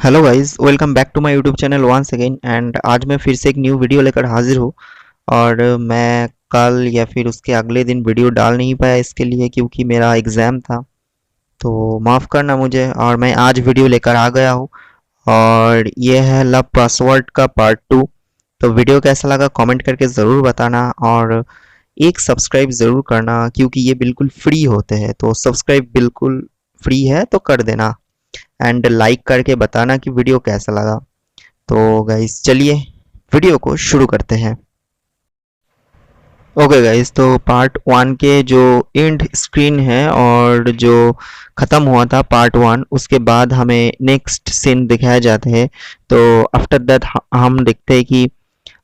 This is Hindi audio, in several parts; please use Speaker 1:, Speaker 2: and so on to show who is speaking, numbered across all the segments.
Speaker 1: Hello guys, welcome back to my YouTube channel once again. And आज मैं फिर से एक न्यू वीडियो लेकर हाजिर हूँ। और मैं कल या फिर उसके अगले दिन वीडियो डाल नहीं पाया इसके लिए, क्योंकि मेरा एग्ज़ाम था। तो माफ़ करना मुझे। और मैं आज वीडियो लेकर आ गया हूँ, और ये है लव पासवर्ड का पार्ट 2। तो वीडियो कैसा लगा कमेंट करके ज़रूर बताना, और एक सब्सक्राइब ज़रूर करना, क्योंकि ये बिल्कुल फ्री होते हैं। तो सब्सक्राइब बिल्कुल फ्री है, तो कर देना। एंड लाइक करके बताना कि वीडियो कैसा लगा। तो गाइस चलिए वीडियो को शुरू करते हैं। ओके गाइस, तो पार्ट 1 के जो एंड स्क्रीन है और जो ख़त्म हुआ था पार्ट 1, उसके बाद हमें नेक्स्ट सीन दिखाया जाते हैं। तो आफ्टर दैट हम देखते हैं कि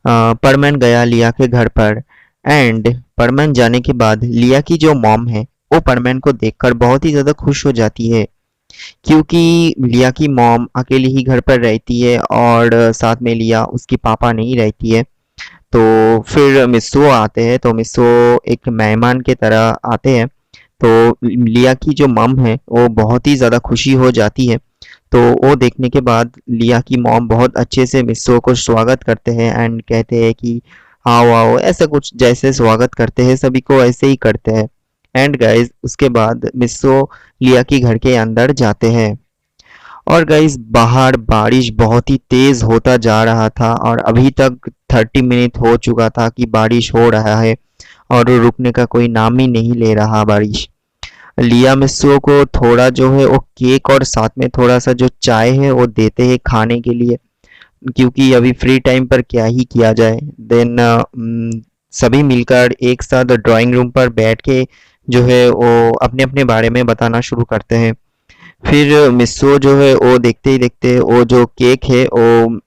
Speaker 1: परमैन गया लिया के घर पर। एंड परमैन जाने के बाद लिया की जो मॉम है, वो परमैन को देखकर बहुत ही ज़्यादा खुश हो जाती है, क्योंकि लिया की मॉम अकेली ही घर पर रहती है और साथ में लिया उसकी पापा नहीं रहती है। तो फिर मिस्सो आते हैं, तो मिस्सो एक मेहमान के तरह आते हैं। तो लिया की जो मम है वो बहुत ही ज़्यादा खुशी हो जाती है। तो वो देखने के बाद लिया की मॉम बहुत अच्छे से मिस्सो को स्वागत करते हैं एंड कहते हैं कि आओ आओ, ऐसा कुछ जैसे स्वागत करते हैं सभी को ऐसे ही करते हैं। एंड गाइस उसके बाद मिस्सो लिया की घर के अंदर जाते हैं। और गाइस बाहर बारिश बहुत ही तेज होता जा रहा था, और अभी तक 30 मिनट हो चुका था कि बारिश हो रहा है, और रुकने का कोई नाम ही नहीं ले रहा बारिश। लिया मिस्सो को थोड़ा जो है वो केक और साथ में थोड़ा सा जो चाय है वो देते हैं खाने के लिए, क्योंकि अभी फ्री टाइम पर क्या ही किया जाए। देन सभी मिलकर एक साथ ड्राइंग रूम पर बैठ के जो है वो अपने अपने बारे में बताना शुरू करते हैं। फिर मिस्सो जो है वो देखते ही देखते वो जो केक है वो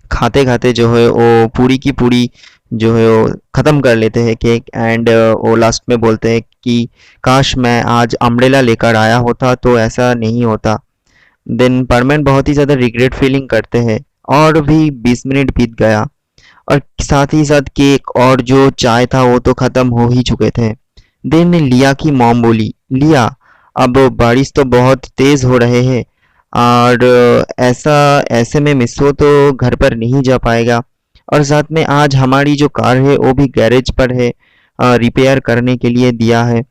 Speaker 1: खाते खाते जो है वो पूरी की पूरी जो है वो ख़त्म कर लेते हैं केक। एंड वो लास्ट में बोलते हैं कि काश मैं आज अम्ब्रेला लेकर आया होता तो ऐसा नहीं होता। देन परमानेंट बहुत ही ज़्यादा रिग्रेट फीलिंग करते हैं। और भी 20 मिनट बीत गया, और साथ ही साथ केक और जो चाय था वो तो ख़त्म हो ही चुके थे। देन लिया की मॉम बोली, लिया अब बारिश तो बहुत तेज़ हो रहे हैं, और ऐसा ऐसे में मिस्सो तो घर पर नहीं जा पाएगा, और साथ में आज हमारी जो कार है वो भी गैरेज पर है, रिपेयर करने के लिए दिया है।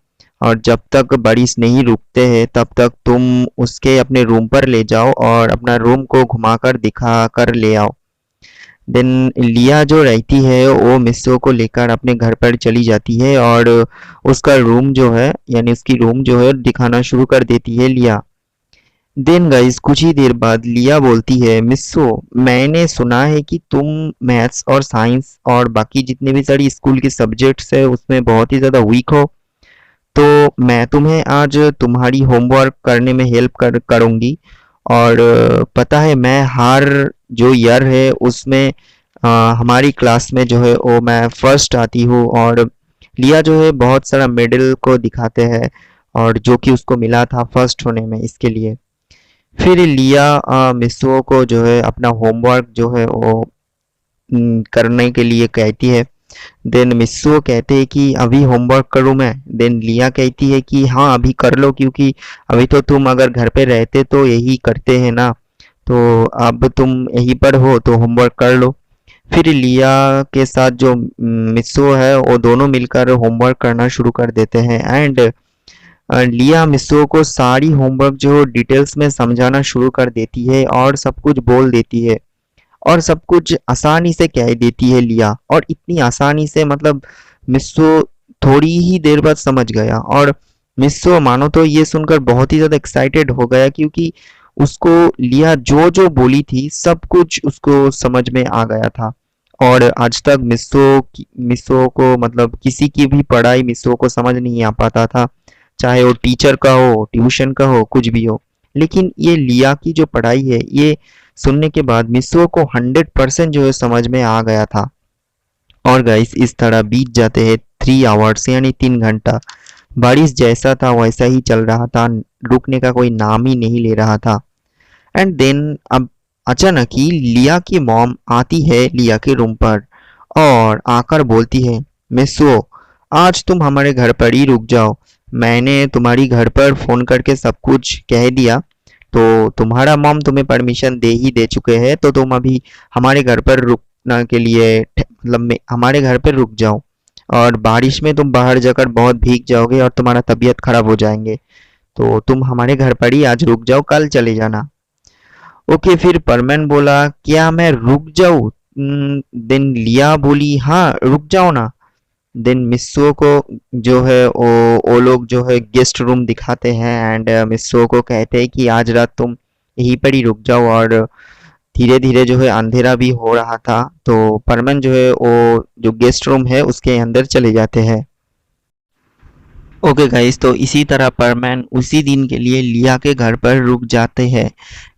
Speaker 1: और जब तक बारिश नहीं रुकते हैं तब तक तुम उसके अपने रूम पर ले जाओ और अपना रूम को घुमाकर दिखा कर ले आओ। देन लिया जो रहती है वो मिस्सो को लेकर अपने घर पर चली जाती है, और उसका रूम जो है यानी उसकी रूम जो है दिखाना शुरू कर देती है लिया। देन गाइस कुछ ही देर बाद लिया बोलती है, मिस्सो मैंने सुना है कि तुम मैथ्स और साइंस और बाकी जितने भी सारी स्कूल के सब्जेक्ट्स है उसमें बहुत ही ज़्यादा वीक हो। तो मैं तुम्हें आज तुम्हारी होमवर्क करने में हेल्प करूँगी। और पता है मैं हर जो ईयर है उसमें हमारी क्लास में जो है वो मैं फर्स्ट आती हूँ। और लिया जो है बहुत सारा मेडल को दिखाते हैं, और जो कि उसको मिला था फर्स्ट होने में इसके लिए। फिर लिया मिसुओ को जो है अपना होमवर्क जो है वो करने के लिए कहती है। देन मिस्सो कहते हैं कि अभी होमवर्क करूँ मैं। देन लिया कहती है कि हाँ अभी कर लो, क्योंकि अभी तो तुम अगर घर पे रहते तो यही करते हैं ना, तो अब तुम यहीं पर हो तो होमवर्क कर लो। फिर लिया के साथ जो मिस्सो है वो दोनों मिलकर होमवर्क करना शुरू कर देते हैं। एंड लिया मिस्सो को सारी होमवर्क जो डिटेल्स में समझाना शुरू कर देती है, और सब कुछ बोल देती है, और सब कुछ आसानी से कह देती है लिया। और इतनी आसानी से मतलब मिस्सो थोड़ी ही देर बाद समझ गया। और मिस्सो मानो तो ये सुनकर बहुत ही ज़्यादा एक्साइटेड हो गया, क्योंकि उसको लिया जो जो बोली थी सब कुछ उसको समझ में आ गया था। और आज तक मिस्सो को मतलब किसी की भी पढ़ाई मिस्सो को समझ नहीं आ पाता था, चाहे वो टीचर का हो, ट्यूशन का हो, कुछ भी हो। लेकिन ये लिया की जो पढ़ाई है ये सुनने के बाद मिस्सो को 100% जो है समझ में आ गया था। और गाइस इस तरह बीत जाते हैं 3 आवर्स यानी 3 घंटा। बारिश जैसा था वैसा ही चल रहा था, रुकने का कोई नाम ही नहीं ले रहा था। एंड देन अब अचानक ही लिया की मॉम आती है लिया के रूम पर, और आकर बोलती है, मिस्सो आज तुम हमारे घर पर ही रुक जाओ। मैंने तुम्हारी घर पर फ़ोन करके सब कुछ कह दिया, तो तुम्हारा मॉम तुम्हें परमिशन दे ही दे चुके हैं, तो तुम अभी हमारे घर पर रुकना के लिए मतलब हमारे घर पर रुक जाओ, और बारिश में तुम बाहर जाकर बहुत भीग जाओगे और तुम्हारा तबीयत खराब हो जाएंगे, तो तुम हमारे घर पर ही आज रुक जाओ, कल चले जाना। ओके, फिर परमैन बोला क्या मैं रुक जाऊं? देन लिया बोली हाँ रुक जाओ ना। देन मिस्सो को जो है वो लोग जो है गेस्ट रूम दिखाते हैं, एंड मिस्सो को कहते हैं कि आज रात तुम यहीं पर ही रुक जाओ। और धीरे धीरे जो है अंधेरा भी हो रहा था, तो परमन जो है वो जो गेस्ट रूम है उसके अंदर चले जाते हैं। ओके गाइस, तो इसी तरह परमैन उसी दिन के लिए लिया के घर पर रुक जाते हैं।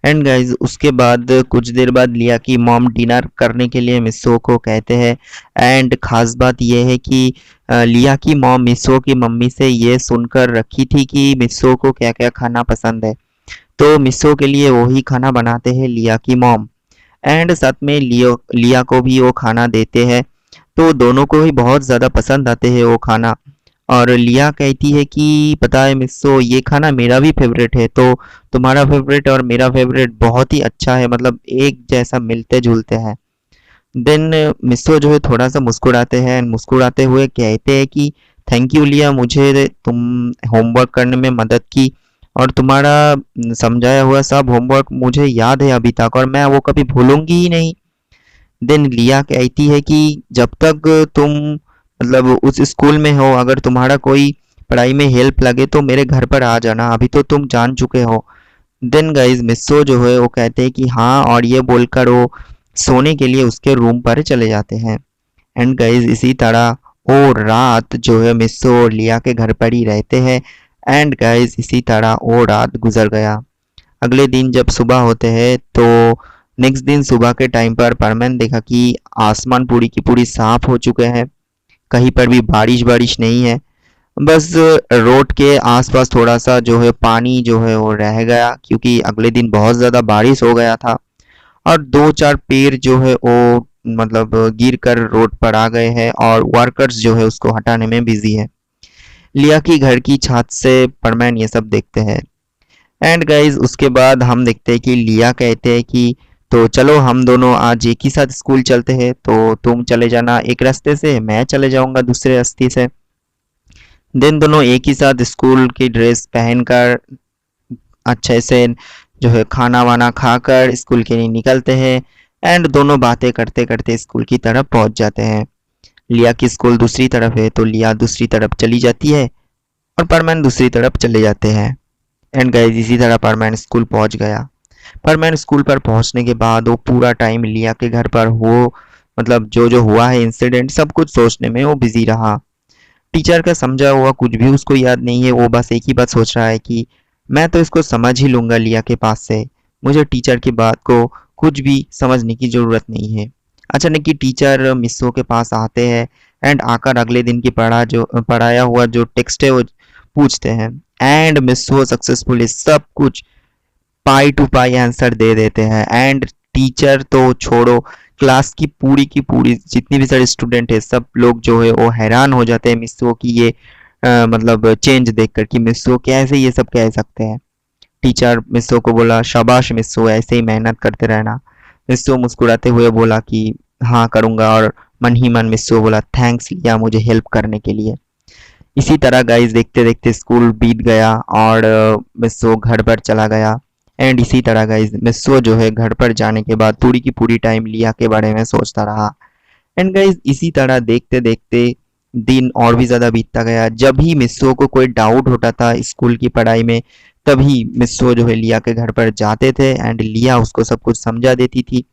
Speaker 1: एंड गाइस उसके बाद कुछ देर बाद लिया की मॉम डिनर करने के लिए मिस्सो को कहते हैं। एंड ख़ास बात यह है कि लिया की मॉम मिस्सो की मम्मी से ये सुनकर रखी थी कि मिस्सो को क्या क्या खाना पसंद है, तो मिस्सो के लिए वही खाना बनाते हैं लिया की मॉम। एंड साथ में लिया को भी वो खाना देते हैं, तो दोनों को ही बहुत ज़्यादा पसंद आते हैं वो खाना। और लिया कहती है कि पता है मिस्सो, ये खाना मेरा भी फेवरेट है, तो तुम्हारा फेवरेट और मेरा फेवरेट बहुत ही अच्छा है, मतलब एक जैसा मिलते जुलते हैं। देन मिस्सो जो है थोड़ा सा मुस्कुराते हैं, मुस्कुराते हुए कहते हैं कि थैंक यू लिया, मुझे तुम होमवर्क करने में मदद की, और तुम्हारा समझाया हुआ सब होमवर्क मुझे याद है अभी तक, और मैं वो कभी भूलूंगी ही नहीं। देन लिया कहती है कि जब तक तुम मतलब उस स्कूल में हो, अगर तुम्हारा कोई पढ़ाई में हेल्प लगे तो मेरे घर पर आ जाना, अभी तो तुम जान चुके हो। देन गाइज मिस्सो जो है वो कहते हैं कि हाँ, और ये बोलकर वो सोने के लिए उसके रूम पर चले जाते हैं। एंड गाइज इसी तरह वो रात जो है मिस्सो और लिया के घर पर ही रहते हैं। एंड गाइज इसी तरह वो रात गुजर गया। अगले दिन जब सुबह होते हैं तो नेक्स्ट दिन सुबह के टाइम पर परमैन देखा कि आसमान पूरी की पूरी साफ हो चुके हैं, कहीं पर भी बारिश बारिश नहीं है। बस रोड के आसपास थोड़ा सा जो है पानी जो है वो रह गया, क्योंकि अगले दिन बहुत ज़्यादा बारिश हो गया था। और दो चार पेड़ जो है वो मतलब गिर कर रोड पर आ गए हैं, और वर्कर्स जो है उसको हटाने में बिजी है। लिया की घर की छत से परमैन ये सब देखते हैं। एंड गाइज उसके बाद हम देखते हैं कि लिया कहते हैं कि तो चलो हम दोनों आज एक ही साथ स्कूल चलते हैं, तो तुम चले जाना एक रास्ते से, मैं चले जाऊंगा दूसरे रास्ते से। देन दोनों एक ही साथ स्कूल की ड्रेस पहनकर अच्छे से जो है खाना वाना खाकर स्कूल के लिए निकलते हैं। एंड दोनों बातें करते करते स्कूल की तरफ पहुंच जाते हैं। लिया की स्कूल दूसरी तरफ है, तो लिया दूसरी तरफ चली जाती है और परमैन दूसरी तरफ चले जाते हैं। एंड गाइस इसी तरह परमैन स्कूल पहुंच गया। परमैन स्कूल पर पहुंचने के बाद वो पूरा टाइम लिया के घर पर हो मतलब जो जो हुआ है इंसिडेंट सब कुछ सोचने में वो बिजी रहा। टीचर का समझा हुआ कुछ भी उसको याद नहीं है, वो बस एक ही बात सोच रहा है कि मैं तो इसको समझ ही लूंगा लिया के पास से, मुझे टीचर की बात को कुछ भी समझने की ज़रूरत नहीं है। अचानक ही टीचर मिस्सो के पास आते हैं, एंड आकर अगले दिन की पढ़ाया हुआ जो टेक्स्ट है वो पूछते हैं। एंड मिस्सो सक्सेसफुली सब कुछ पाई टू पाई आंसर दे देते हैं। एंड टीचर तो छोड़ो, क्लास की पूरी जितनी भी सारे स्टूडेंट है सब लोग जो है वो हैरान हो जाते हैं मिस्सो की ये मतलब चेंज देखकर कि मिस्सो कैसे ये सब कह सकते हैं। टीचर मिस्सो को बोला शाबाश मिस्सो, ऐसे ही मेहनत करते रहना। मिस्सो मुस्कुराते हुए बोला कि हाँ करूँगा, और मन ही मन मिस्सो बोला थैंक्स लिया मुझे हेल्प करने के लिए। इसी तरह गाइस देखते देखते स्कूल बीत गया और मिस्सो घर पर चला गया। एंड इसी तरह गाइस मिस्सो जो है घर पर जाने के बाद पूरी की पूरी टाइम लिया के बारे में सोचता रहा। एंड गाइस इसी तरह देखते देखते दिन और भी ज़्यादा बीतता गया। जब ही मिस्सो को कोई डाउट होता था स्कूल की पढ़ाई में, तभी मिस्सो जो है लिया के घर पर जाते थे, एंड लिया उसको सब कुछ समझा देती थी।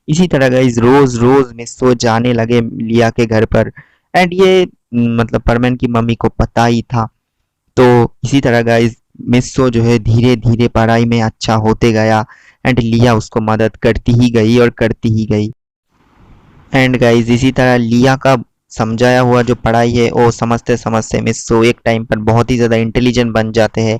Speaker 1: इसी तरह गाइस रोज रोज मिस्सो जाने लगे लिया के घर पर। एंड ये मतलब परमैन की मम्मी को पता ही था। तो इसी तरह गाइस मिस्सो जो है धीरे धीरे पढ़ाई में अच्छा होते गया, एंड लिया उसको मदद करती ही गई और करती ही गई। एंड गाइस इसी तरह लिया का समझाया हुआ जो पढ़ाई है वो समझते समझते मिस्सो एक टाइम पर बहुत ही ज़्यादा इंटेलिजेंट बन जाते हैं।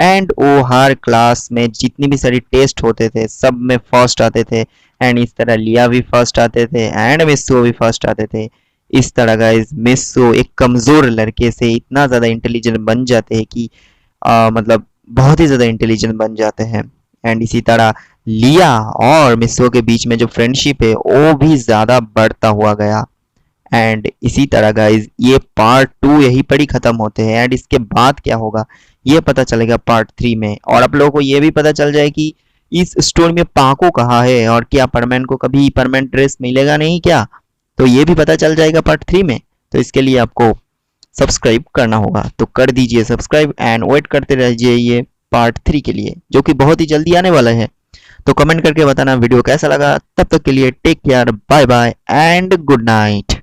Speaker 1: एंड वो हर क्लास में जितनी भी सारी टेस्ट होते थे सब में फर्स्ट आते थे। एंड इस तरह लिया भी फर्स्ट आते थे एंड मिस्सो भी फर्स्ट आते थे। इस तरह गाइस मिस्सो एक कमज़ोर लड़के से इतना ज़्यादा इंटेलिजेंट बन जाते हैं कि मतलब बहुत ही ज़्यादा इंटेलिजेंट बन जाते हैं। एंड इसी तरह लिया और मिसो के बीच में जो फ्रेंडशिप है वो भी ज़्यादा बढ़ता हुआ गया। एंड इसी तरह गाइज ये पार्ट 2 यहीं पर ही ख़त्म होते हैं एंड इसके बाद क्या होगा ये पता चलेगा पार्ट 3 में। और आप लोगों को ये भी पता चल जाए कि इस स्टोरी में पाको कहाँ है और क्या परमैन को कभी परमानेंट ड्रेस मिलेगा नहीं क्या, तो ये भी पता चल जाएगा पार्ट 3 में। तो इसके लिए आपको सब्सक्राइब करना होगा, तो कर दीजिए सब्सक्राइब एंड वेट करते रहिए ये पार्ट 3 के लिए जो कि बहुत ही जल्दी आने वाला है। तो कमेंट करके बताना वीडियो कैसा लगा। तब तक के लिए take care, bye bye and good night.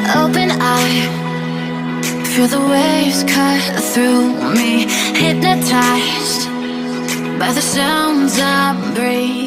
Speaker 2: Open eye, feel the waves cut through me, hypnotized by the sounds I breathe.